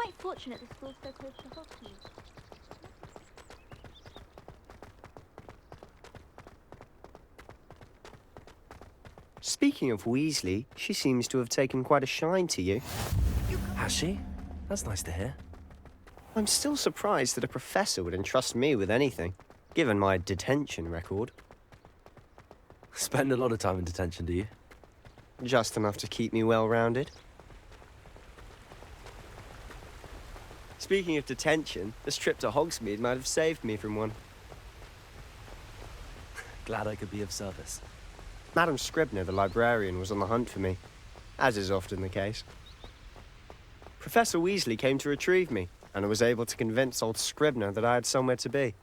quite fortunate the school's so close to Hogwarts. Speaking of Weasley, she seems to have taken quite a shine to you. Has she? That's nice to hear. I'm still surprised that a professor would entrust me with anything, given my detention record. Spend a lot of time in detention, do you? Just enough to keep me well-rounded. Speaking of detention, this trip to Hogsmeade might have saved me from one. Glad I could be of service. Madam Scribner, the librarian, was on the hunt for me, as is often the case. Professor Weasley came to retrieve me, and I was able to convince old Scribner that I had somewhere to be.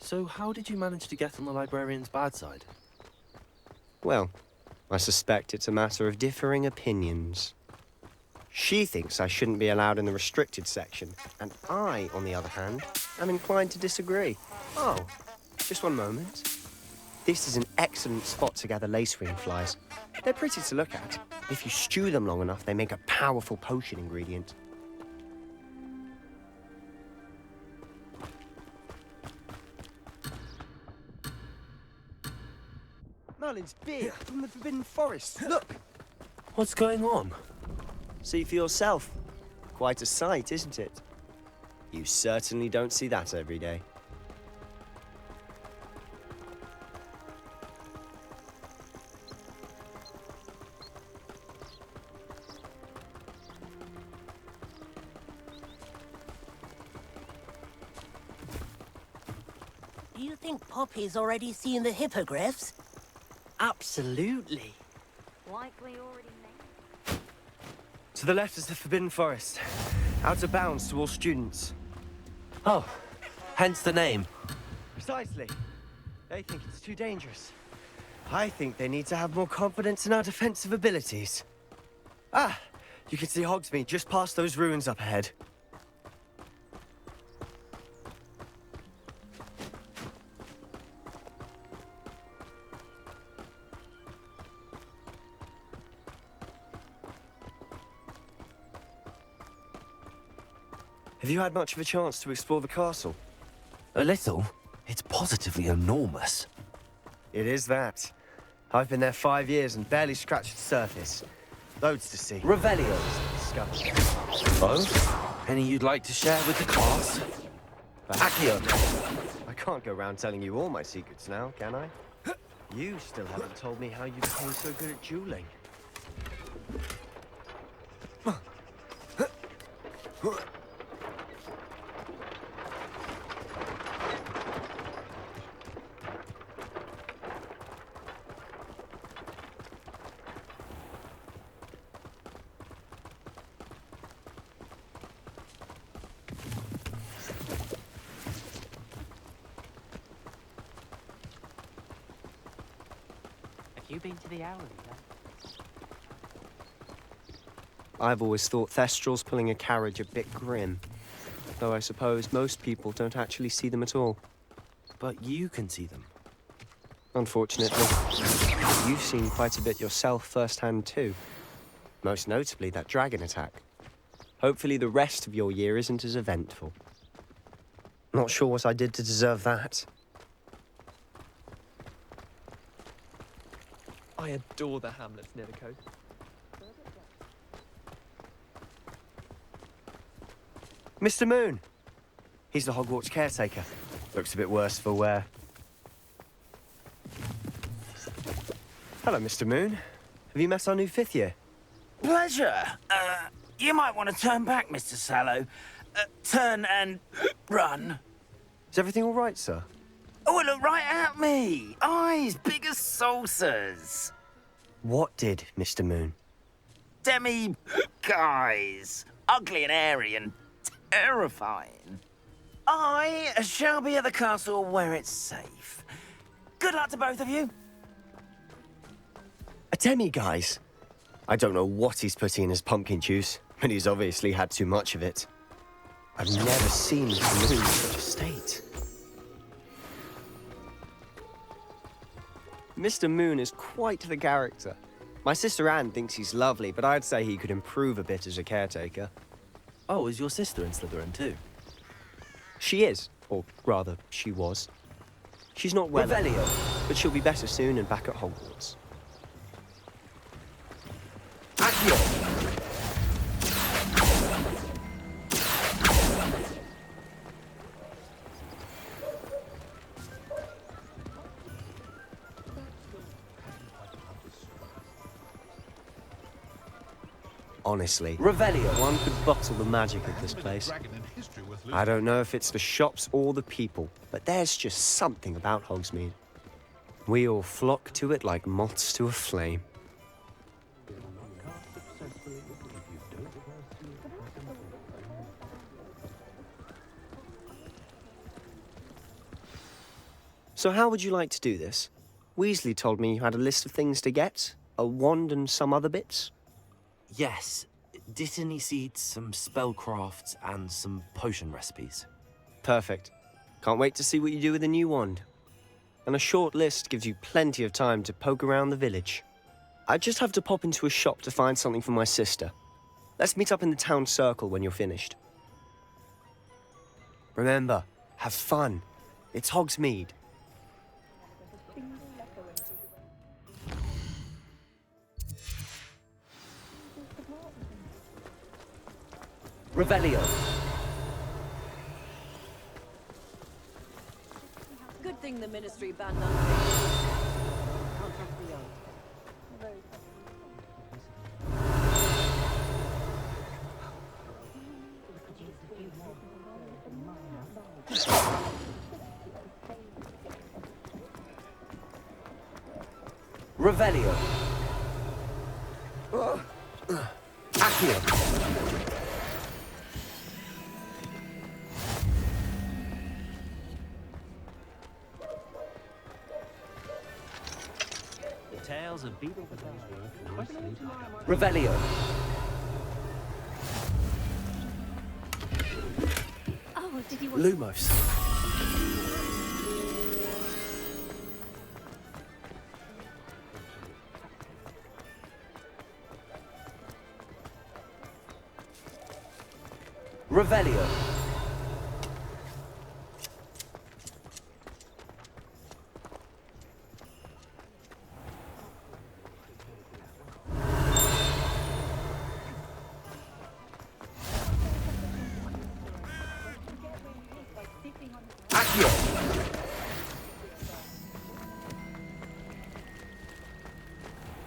So how did you manage to get on the librarian's bad side? Well, I suspect it's a matter of differing opinions. She thinks I shouldn't be allowed in the restricted section, and I, on the other hand, am inclined to disagree. Oh, just one moment. This is an excellent spot to gather lacewing flies. They're pretty to look at. If you stew them long enough, they make a powerful potion ingredient. Merlin's beard from the Forbidden Forest. Look! What's going on? See for yourself. Quite a sight, isn't it? You certainly don't see that every day. Do you think Poppy's already seen the hippogriffs? Absolutely. Likely already made. To the left is the Forbidden Forest. Out of bounds to all students. Oh, hence the name. Precisely. They think it's too dangerous. I think they need to have more confidence in our defensive abilities. Ah, you can see Hogsmeade just past those ruins up ahead. Have you had much of a chance to explore the castle? A little. It's positively enormous. It is that. I've been there 5 years and barely scratched the surface. Loads to see. Revelios. Discover. Oh? Any you'd like to share with the class? Accio. I can't go around telling you all my secrets now, can I? You still haven't told me how you became so good at dueling. You been to the Owlery, then? I've always thought Thestrals pulling a carriage a bit grim. Though I suppose most people don't actually see them at all. But you can see them. Unfortunately. You've seen quite a bit yourself firsthand too. Most notably that dragon attack. Hopefully the rest of your year isn't as eventful. Not sure what I did to deserve that. I adore the hamlets near the coast. Mr. Moon! He's the Hogwarts caretaker. Looks a bit worse for wear. Hello, Mr. Moon. Have you met our new 5th year? Pleasure. You might want to turn back, Mr. Sallow. Turn and run. Is everything all right, sir? Oh, look right at me. Eyes big as saucers. What did, Mr. Moon? Guys. Ugly and airy and terrifying. I shall be at the castle where it's safe. Good luck to both of you. A demi-guise? I don't know what he's putting in his pumpkin juice, but he's obviously had too much of it. I've never seen Mr. Moon in such a state. Mr. Moon is quite the character. My sister Anne thinks he's lovely, but I'd say he could improve a bit as a caretaker. Oh, is your sister in Slytherin too? She is, or rather, she was. She's not well, Revelio. but she'll be better soon and back at Hogwarts. Accio. Honestly, Revelio. one could bottle the magic of this place. I don't know if it's the shops or the people, but there's just something about Hogsmeade. We all flock to it like moths to a flame. So how would you like to do this? Weasley told me you had a list of things to get, a wand and some other bits. Yes, Dittany seeds, some spellcrafts, and some potion recipes. Perfect. Can't wait to see what you do with the new wand. And a short list gives you plenty of time to poke around the village. I just have to pop into a shop to find something for my sister. Let's meet up in the town circle when you're finished. Remember, have fun. It's Hogsmeade. Revelio. Good thing the Ministry banned that. Revelio. Accio. Tales of Beetle Revelio. Oh, did you want Lumos. Revelio. Accio.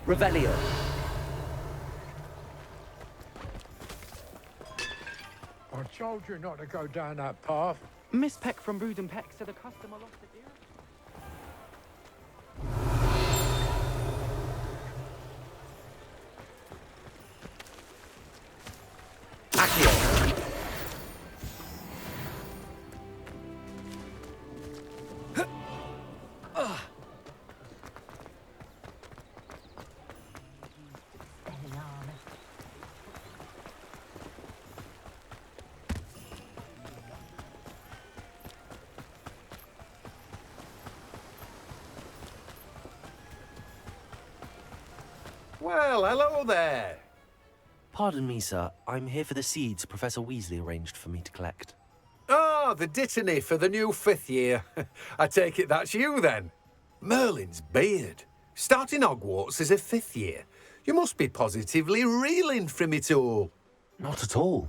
Revelio. I told you not to go down that path. Miss Peck from Brood and Peck said a customer lost a deer. Accio. Well, hello there. Pardon me, sir. I'm here for the seeds Professor Weasley arranged for me to collect. Ah, the Dittany for the new 5th year. I take it that's you then. Merlin's beard. Starting Hogwarts as a 5th year. You must be positively reeling from it all. Not at all.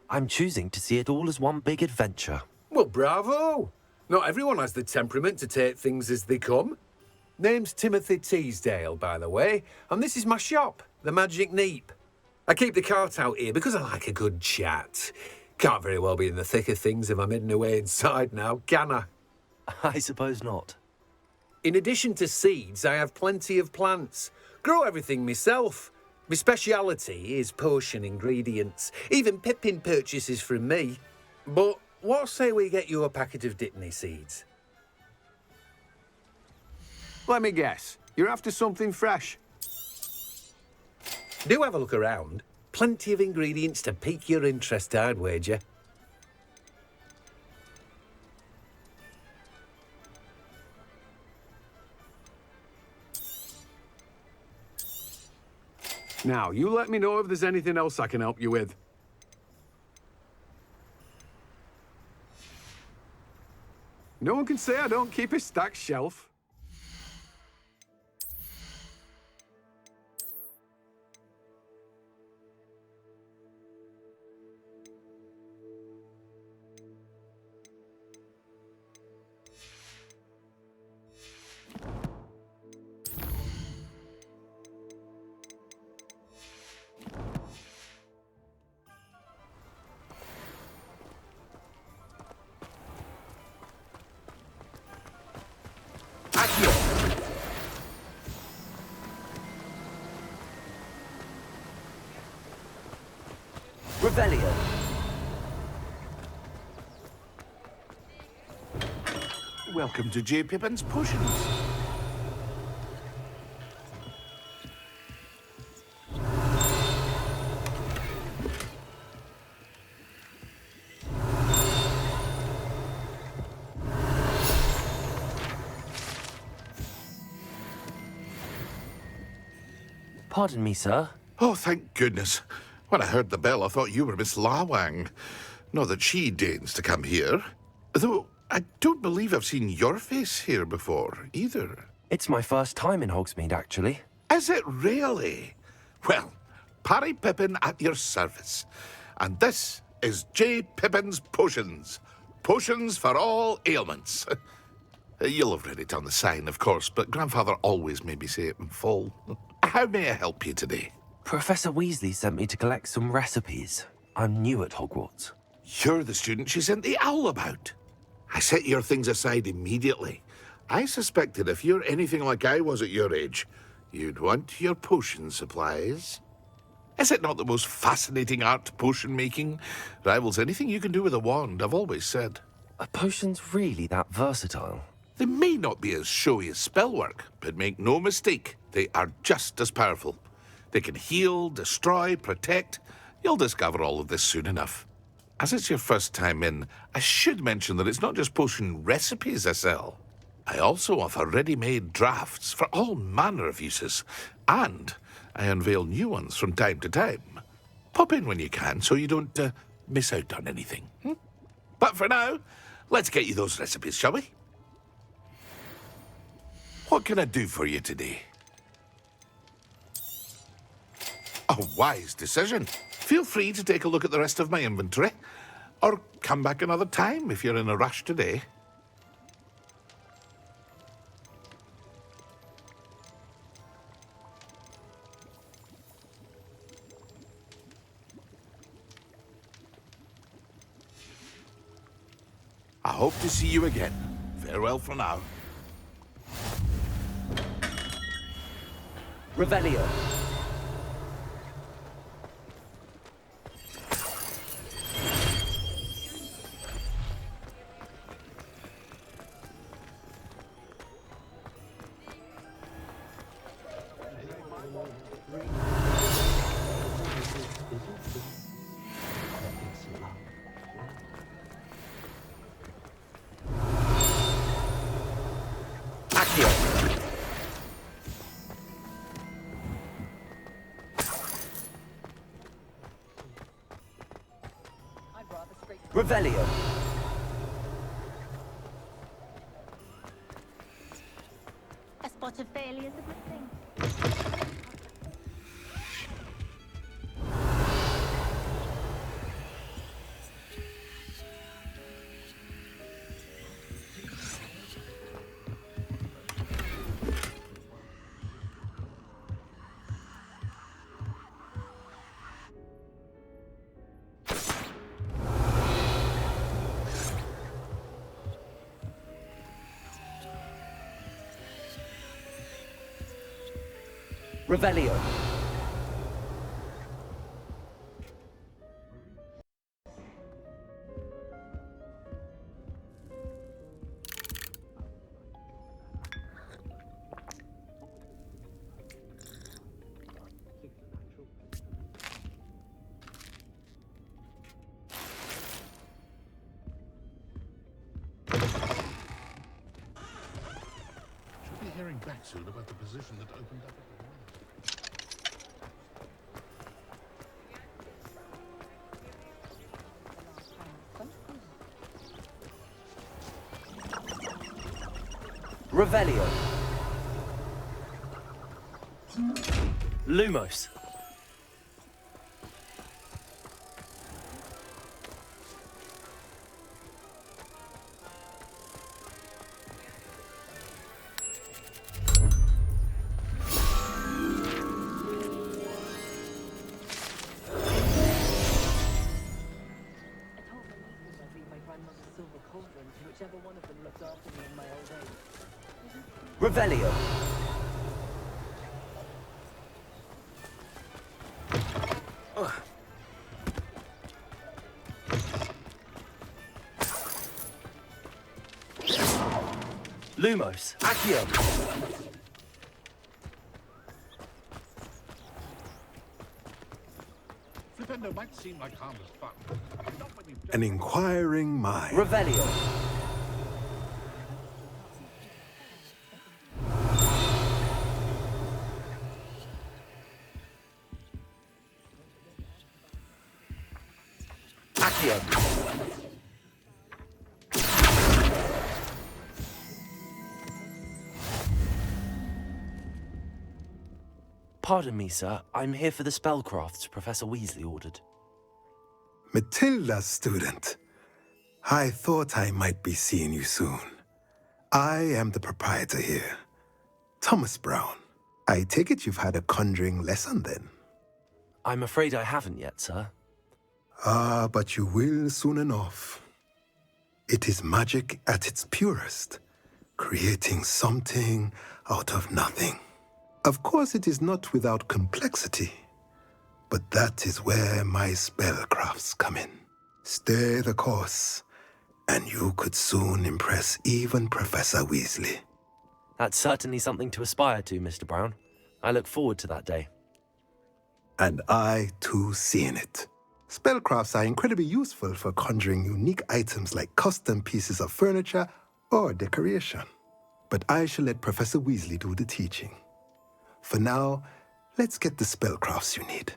I'm choosing to see it all as one big adventure. Well, bravo. Not everyone has the temperament to take things as they come. Name's Timothy Teasdale, by the way, and this is my shop, the Magic Neep. I keep the cart out here because I like a good chat. Can't very well be in the thick of things if I'm hidden away inside now, can I? I suppose not. In addition to seeds, I have plenty of plants. Grow everything myself. My speciality is potion ingredients. Even Pippin purchases from me. But what say we get you a packet of Dittany seeds? Let me guess. You're after something fresh. Do have a look around. Plenty of ingredients to pique your interest, I'd wager. Now, you let me know if there's anything else I can help you with. No one can say I don't keep a stacked shelf. Revelio. Welcome to J. Pippin's Potions. Pardon me, sir. Oh, thank goodness. When I heard the bell, I thought you were Miss Lawang. Not that she deigns to come here. Though I don't believe I've seen your face here before, either. It's my first time in Hogsmeade, actually. Is it really? Well, Parry Pippin at your service. And this is J. Pippin's Potions. Potions for all ailments. You'll have read it on the sign, of course, but Grandfather always made me say it in full. How may I help you today? Professor Weasley sent me to collect some recipes. I'm new at Hogwarts. You're the student she sent the owl about. I set your things aside immediately. I suspected if you're anything like I was at your age, you'd want your potion supplies. Is it not the most fascinating art, potion making? Rivals anything you can do with a wand, I've always said. Are potions really that versatile? They may not be as showy as spellwork, but make no mistake, they are just as powerful. They can heal, destroy, protect. You'll discover all of this soon enough. As it's your first time in, I should mention that it's not just potion recipes I sell. I also offer ready-made drafts for all manner of uses, and I unveil new ones from time to time. Pop in when you can so you don't miss out on anything. But for now, let's get you those recipes, shall we? What can I do for you today? A wise decision. Feel free to take a look at the rest of my inventory, or come back another time if you're in a rush today. I hope to see you again. Farewell for now. Revelio. Revelio. A spot of failure is a good thing. Revelio. Should be hearing back soon about the position that opened up at the moment. Revelio. Lumos. Revelio. Lumos. Accio. Flipendo might seem like harmless fun. Not when you've An inquiring mind. Revelio. Accio. Pardon me, sir. I'm here for the spellcrafts Professor Weasley ordered. Matilda, student. I thought I might be seeing you soon. I am the proprietor here, Thomas Brown. I take it you've had a conjuring lesson then? I'm afraid I haven't yet, sir. Ah, but you will soon enough. It is magic at its purest, creating something out of nothing. Of course, it is not without complexity, but that is where my spellcrafts come in. Stay the course, and you could soon impress even Professor Weasley. That's certainly something to aspire to, Mr. Brown. I look forward to that day. And I, too, seeing it. Spellcrafts are incredibly useful for conjuring unique items like custom pieces of furniture or decoration. But I shall let Professor Weasley do the teaching. For now, let's get the spellcrafts you need.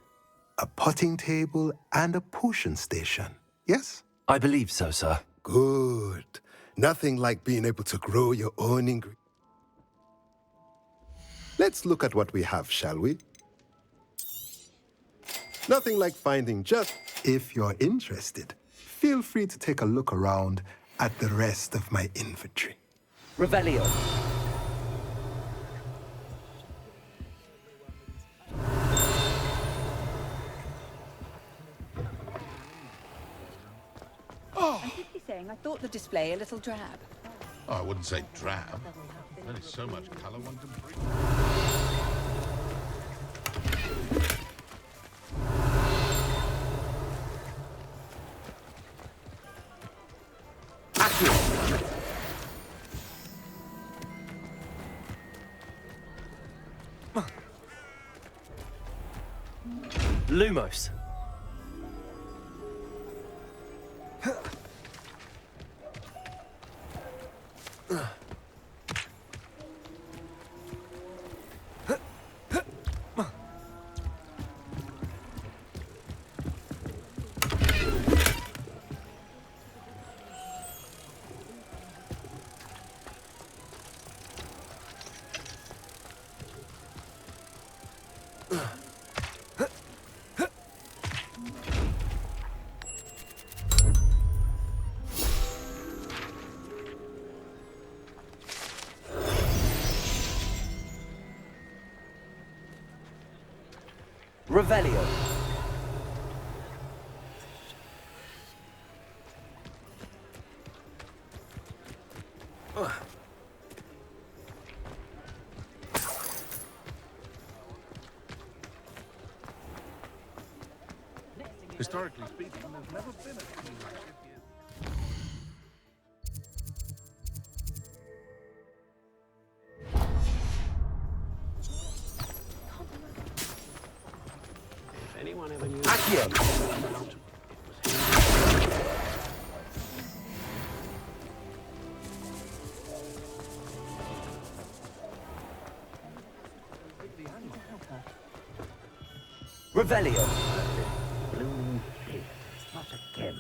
A potting table and a potion station, yes? I believe so, sir. Good. Nothing like being able to grow your own ingredients. Let's look at what we have, shall we? Nothing like finding just... If you're interested, feel free to take a look around at the rest of my inventory. Revelio. I'm simply saying I thought the display a little drab. Oh, I wouldn't say drab. There's so much colour one can bring. Lumos. Revelio. Historically speaking, there's never been a team like this here. If anyone ever knew... Accio. Revelio. Blue pit. Not again.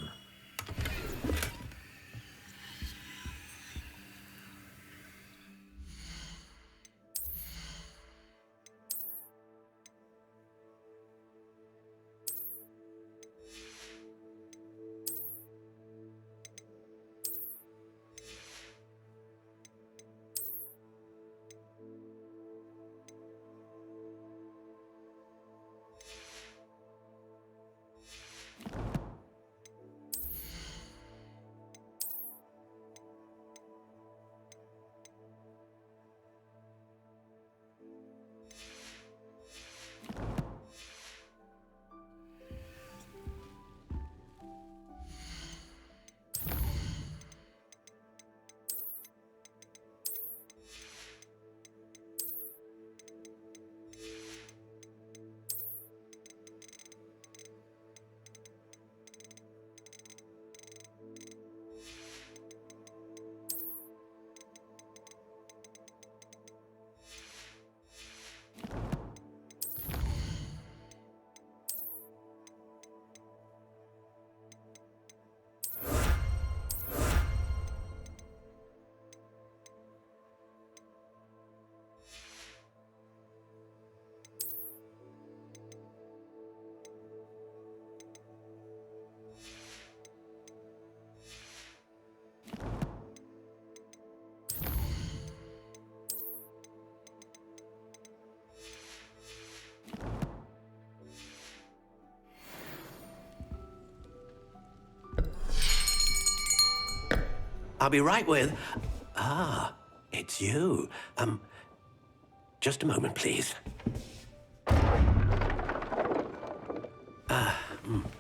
I'll be right with... Ah, it's you. Just a moment, please.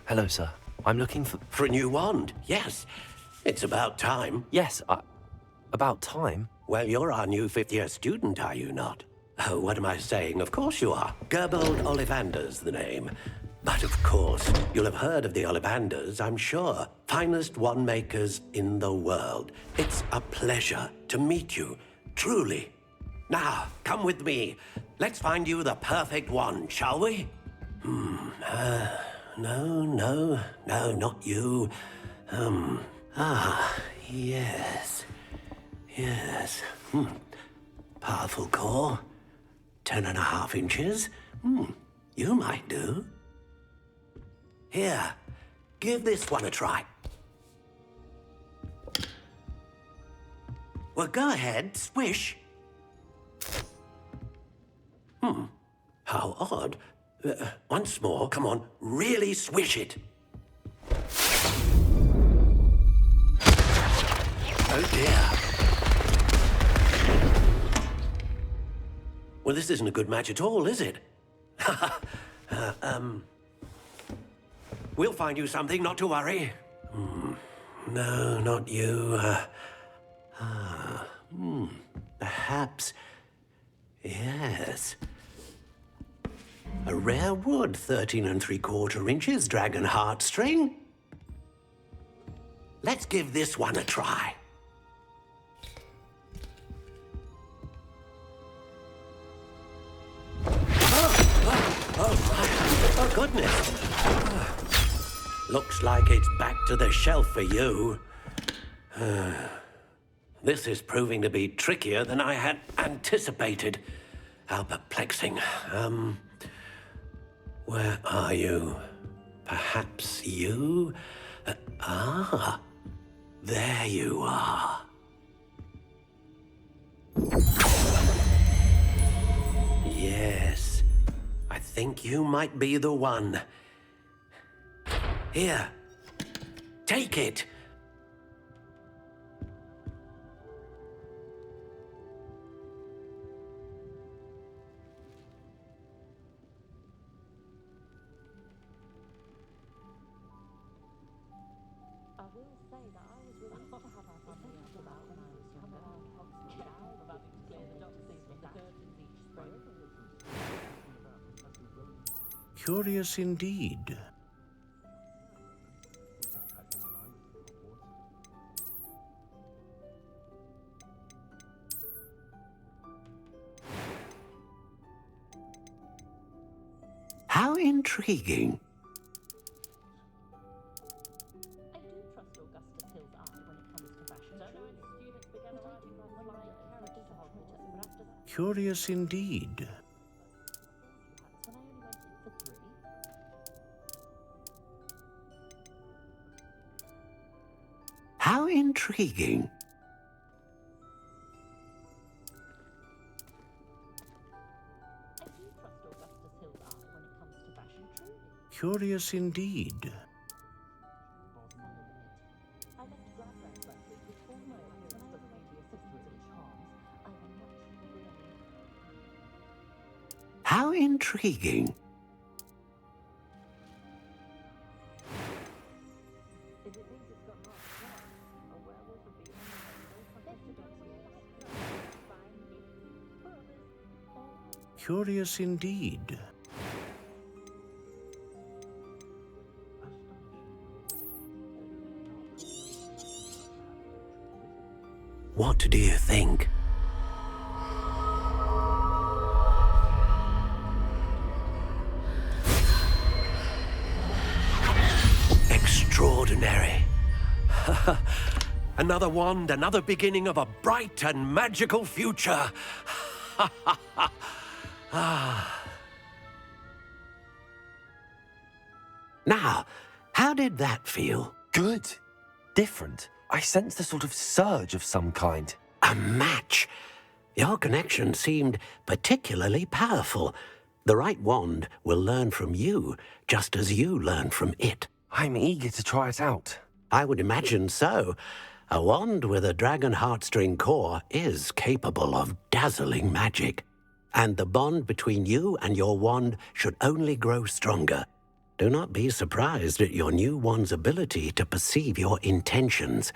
Hello, sir. I'm looking for... For a new wand, yes. It's about time. Yes, about time? Well, you're our new fifth-year student, are you not? Oh, what am I saying? Of course you are. Gerbold Ollivander's the name. But of course, you'll have heard of the Ollivanders, I'm sure. Finest wand makers in the world. It's a pleasure to meet you, truly. Now, come with me. Let's find you the perfect wand, shall we? No, not you. Yes. Powerful core. 10.5 inches. You might do. Here, give this one a try. Well, go ahead, swish. How odd. Once more, come on, really swish it. Oh dear. Well, this isn't a good match at all, is it? We'll find you something, not to worry. No, not you. Perhaps. Yes. A rare wood, 13 3/4 inches, dragon heartstring. Let's give this one a try. Oh, goodness. Looks like it's back to the shelf for you. This is proving to be trickier than I had anticipated. How perplexing. Where are you? Perhaps you? There you are. Yes, I think you might be the one. Here, take it. I will say that I was really to have our family out about when I was coming around Hogwarts Legacy-Part of having to clear the doctors from the curtains each spring. Curious indeed. How intriguing. I do trust Augustus Hill's eye when it comes to fashion. Don't know when students began arriving by flying carriage to Hogwarts, but after Curious indeed. when I only went in for 3. How intriguing. I do trust Augustus Hill's eye when it comes to fashion, truly. Curious indeed. I left grad round last week with all my appearance for beauty assistants and charms. I am much beloved. How intriguing. If it means it's got lots of fun, a werewolf would be on the Curious indeed. What do you think? Extraordinary. Another wand, another beginning of a bright and magical future. Now, how did that feel? Good. Different. I sensed a sort of surge of some kind. A match. Your connection seemed particularly powerful. The right wand will learn from you, just as you learn from it. I'm eager to try it out. I would imagine so. A wand with a dragon heartstring core is capable of dazzling magic, and the bond between you and your wand should only grow stronger. Do not be surprised at your new wand's ability to perceive your intentions,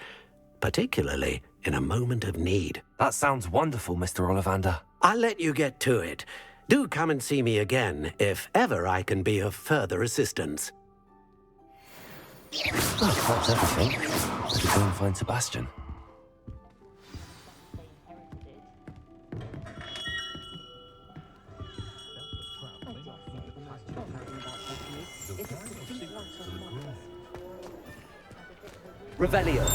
particularly in a moment of need. That sounds wonderful, Mr. Ollivander. I'll let you get to it. Do come and see me again if ever I can be of further assistance. Oh, that's everything. Better go and find Sebastian. Revelio.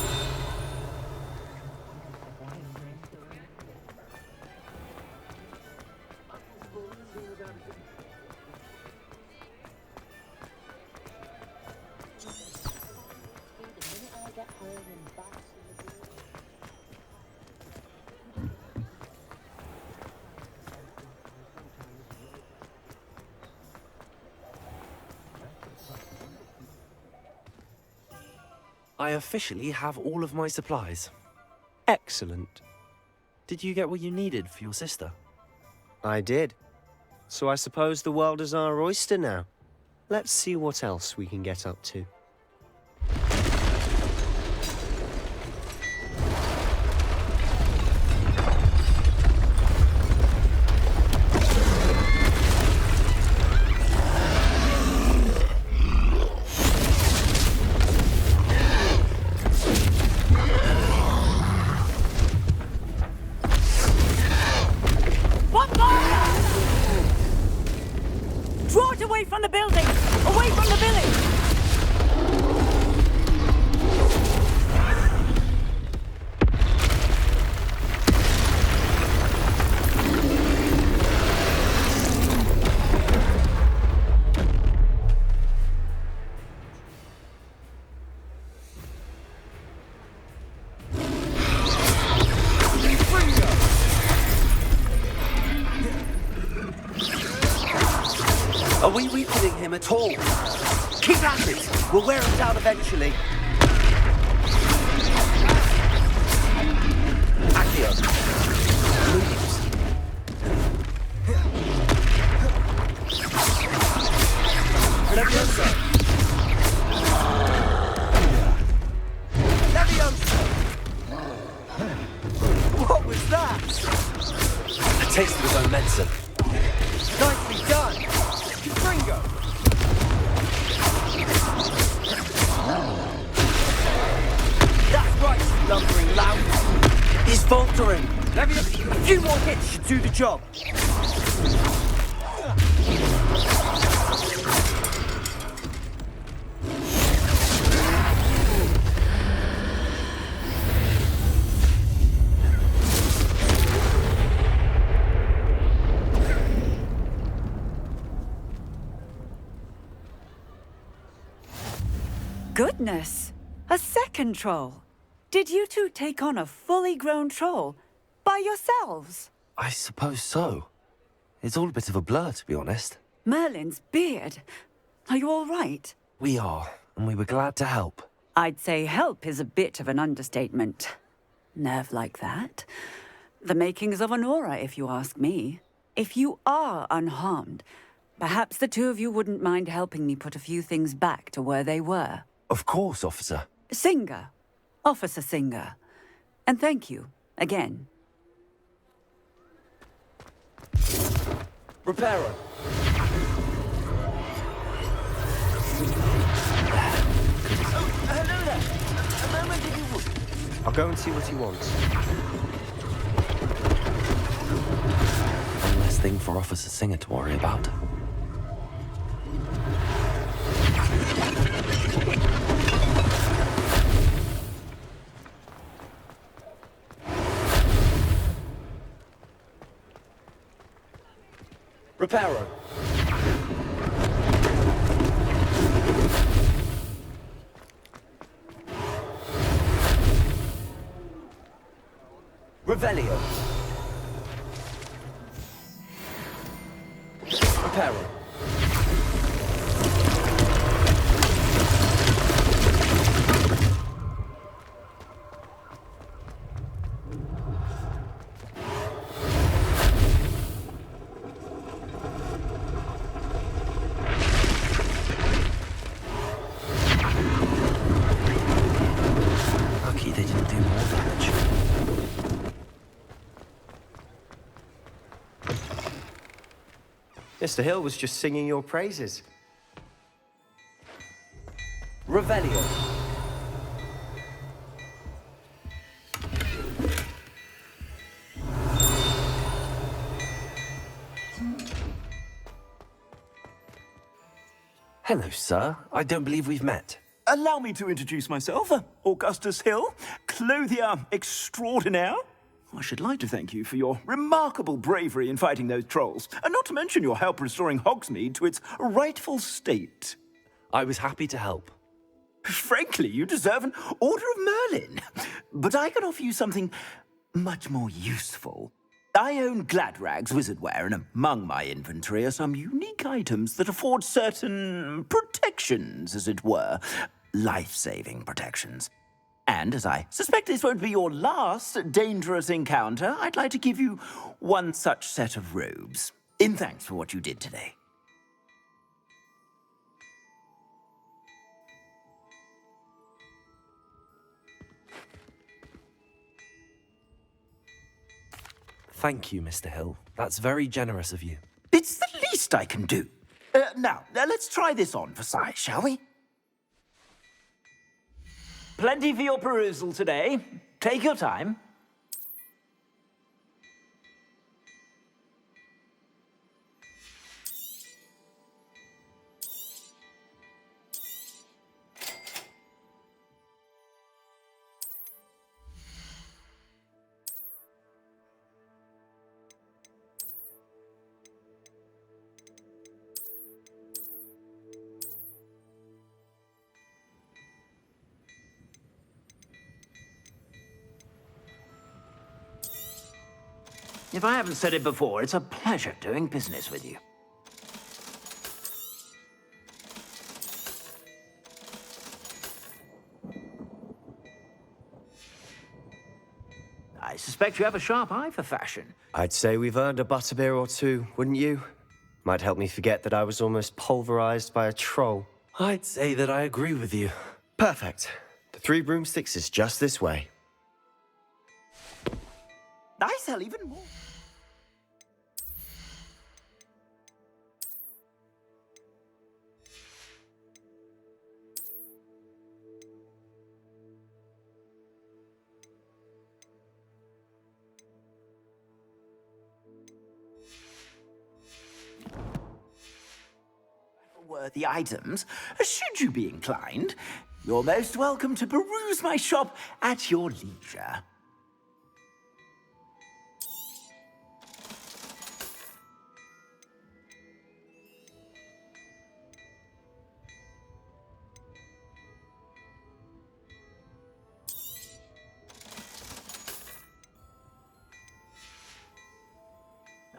I officially have all of my supplies. Excellent. Did you get what you needed for your sister? I did. So I suppose the world is our oyster now. Let's see what else we can get up to. Draw it away from the building! Away from the village! Are we refilling him at all? Keep at it! We'll wear him down eventually. Accio. Leaves. Leviosa. Leviosa! What was that? A taste of his own medicine. Nicely done! Fringo! That's right, you lumbering lout! He's faltering! A few more hits should do the job! Goodness! A second troll! Did you two take on a fully grown troll by yourselves? I suppose so. It's all a bit of a blur, to be honest. Merlin's beard. Are you all right? We are, and we were glad to help. I'd say help is a bit of an understatement. Nerve like that. The makings of an aura, if you ask me. If you are unharmed, perhaps the two of you wouldn't mind helping me put a few things back to where they were. Of course, officer. Singer. Officer Singer. And thank you, again. Reparo. Hello there. A moment if you would. I'll go and see what he wants. One less thing for Officer Singer to worry about. Reparo. Revelio. Reparo. Mr. Hill was just singing your praises. Revelio. Hello, sir. I don't believe we've met. Allow me to introduce myself, Augustus Hill, clothier extraordinaire. I should like to thank you for your remarkable bravery in fighting those trolls, and not to mention your help restoring Hogsmeade to its rightful state. I was happy to help. Frankly, you deserve an Order of Merlin. But I can offer you something much more useful. I own Gladrag's wizardware, and among my inventory are some unique items that afford certain protections, as it were. Life-saving protections. And as I suspect this won't be your last dangerous encounter, I'd like to give you one such set of robes, in thanks for what you did today. Thank you, Mr. Hill. That's very generous of you. It's the least I can do. Now, let's try this on for size, shall we? Plenty for your perusal today. Take your time. If I haven't said it before, it's a pleasure doing business with you. I suspect you have a sharp eye for fashion. I'd say we've earned a butterbeer or two, wouldn't you? Might help me forget that I was almost pulverized by a troll. I'd say that I agree with you. Perfect. The Three Broomsticks is just this way. I sell even more. Worthy items, should you be inclined. You're most welcome to peruse my shop at your leisure.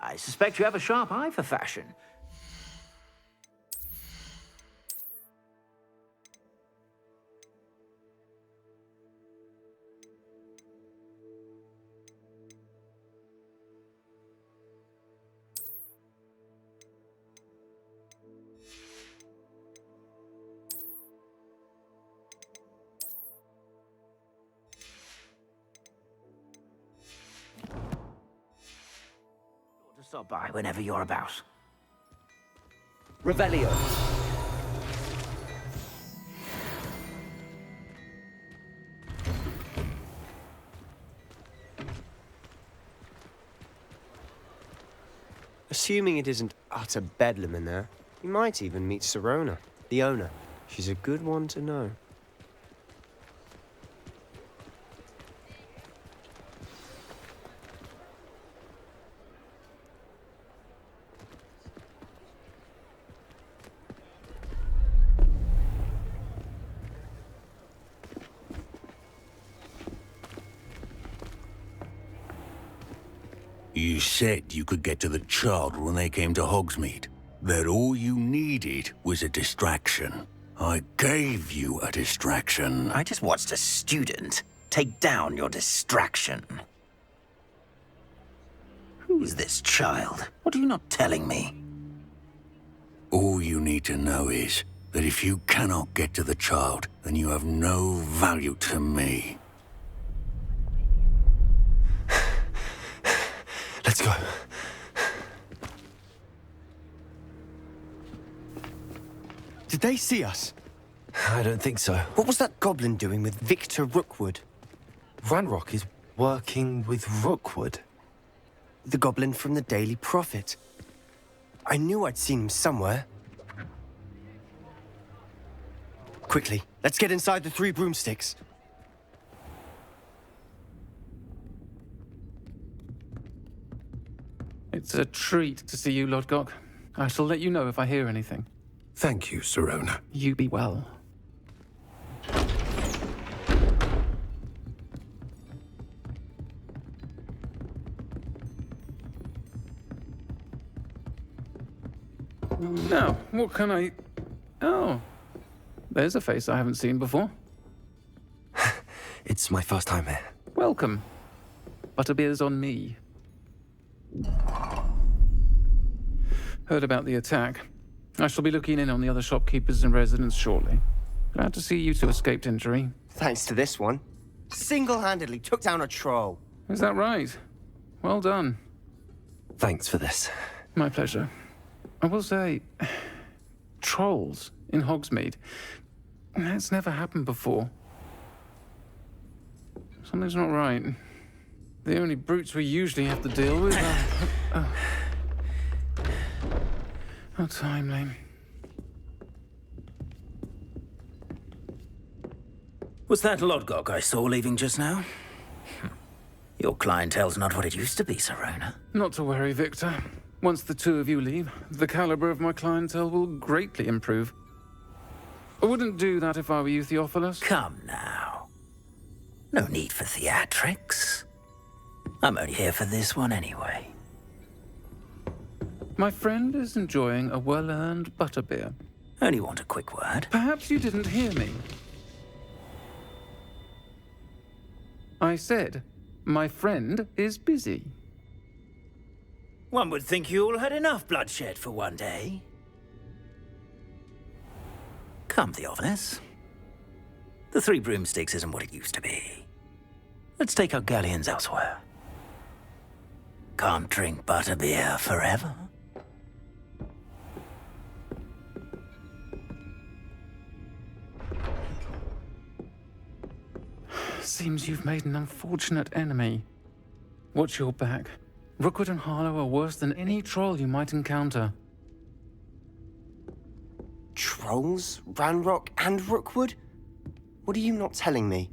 I suspect you have a sharp eye for fashion. Stop by whenever you're about. Revelio. Assuming it isn't utter bedlam in there, you might even meet Sirona, the owner. She's a good one to know. You said you could get to the child when they came to Hogsmeade. That all you needed was a distraction. I gave you a distraction. I just watched a student take down your distraction. Who is this child? What are you not telling me? All you need to know is that if you cannot get to the child, then you have no value to me. Let's go. Did they see us? I don't think so. What was that goblin doing with Victor Rookwood? Ranrock is working with Rookwood. The goblin from the Daily Prophet. I knew I'd seen him somewhere. Quickly, let's get inside the 3 broomsticks. It's a treat to see you, Lodgok. I shall let you know if I hear anything. Thank you, Sirona. You be well. Now, what can I... Oh, there's a face I haven't seen before. It's my first time here. Welcome. Butterbeer's on me. Heard about the attack. I shall be looking in on the other shopkeepers and residents shortly. Glad to see you two escaped injury. Thanks to this one. Single-handedly took down a troll. Is that right? Well done. Thanks for this. My pleasure. I will say, trolls in Hogsmeade. That's never happened before. Something's not right. The only brutes we usually have to deal with are... How timely. Was that Lodgok I saw leaving just now? Your clientele's not what it used to be, Sirona. Not to worry, Victor. Once the 2 of you leave, the caliber of my clientele will greatly improve. I wouldn't do that if I were you, Theophilus. Come now. No need for theatrics. I'm only here for this one anyway. My friend is enjoying a well-earned butterbeer. Only want a quick word. Perhaps you didn't hear me. I said, my friend is busy. One would think you all had enough bloodshed for one day. Come, Theophilus. The 3 broomsticks isn't what it used to be. Let's take our galleons elsewhere. Can't drink butterbeer forever. Seems you've made an unfortunate enemy. Watch your back. Rookwood and Harlow are worse than any troll you might encounter. Trolls? Ranrock and Rookwood? What are you not telling me?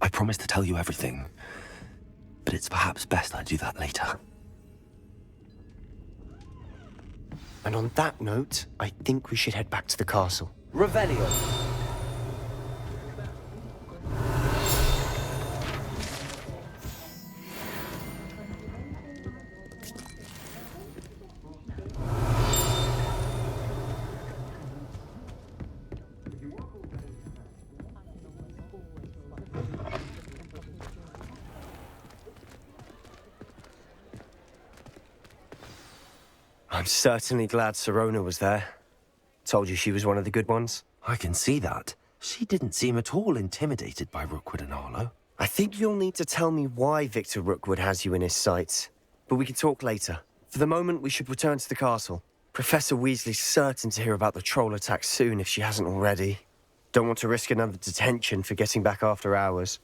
I promised to tell you everything, but it's perhaps best I do that later. And on that note, I think we should head back to the castle. Revelio. I'm certainly glad Sirona was there. Told you she was one of the good ones. I can see that. She didn't seem at all intimidated by Rookwood and Harlow. I think you'll need to tell me why Victor Rookwood has you in his sights. But we can talk later. For the moment, we should return to the castle. Professor Weasley's certain to hear about the troll attack soon if she hasn't already. Don't want to risk another detention for getting back after hours.